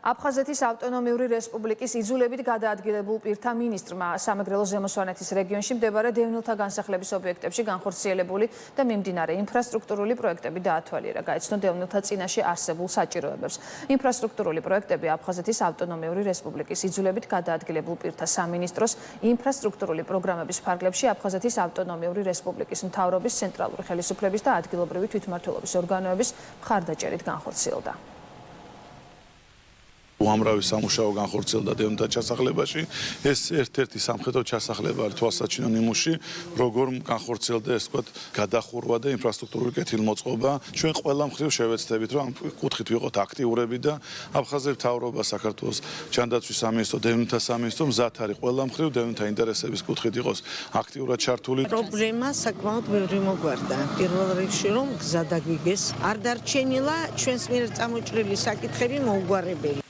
აფხაზეთის ავტონომიური რესპუბლიკის იძულებით გადაადგილებულ პირთა მინისტრმა სამეგრელოს ზემო სვანეთის რეგიონში მდებარე დევნილთა განსახლების ობიექტებში განხორციელებული და მიმდინარე ინფრასტრუქტურული პროექტები დაათვალიერა. გაეცნო დევნილთა წინაშე არსებულ საჭიროებებს. ინფრასტრუქტურული პროექტები აფხაზეთის ავტონომიური რესპუბლიკის იძულებით გადაადგილებულ პირთა სამინისტროს ინფრასტრუქტურული პროგრამების ფარგლებში აფხაზეთის ავტონომიური რესპუბლიკის მთავრობის, ცენტრალური ხელისუფლების და ადგილობრივი თვითმმართველობის ორგანოების მხარდაჭერით განხორციელდა. უამრავი სამუშაო განხორციელდა დევნილთა ჩასახლებაში. ეს ერთ-ერთი სამხედრო ჩასახლება არის თვალსაჩინო ნიმუში, როგორ განხორციელდა ეს ვთქვათ გადახურვა და ინფრასტრუქტურული კეთილმოწყობა. ჩვენ ყველა მხრივ შევეცდებით, რომ ამ კუთხით ვიყოთ აქტიურები და აფხაზეთის მთავრობა, საქართველოს ჯანდაცვის სამინისტრო, დევნილთა სამინისტრო მზად არის ყველა მხრივ დევნილთა ინტერესების კუთხით იყოს აქტიურად ჩართული. პრობლემა საკმაოდ ბევრი მოგვარდა. პირველ რიგში რომ გზა დაგვიგეს, არ დარჩენილა ჩვენს მიერ წამოჭრილი საკითხები მოუგვარებელი.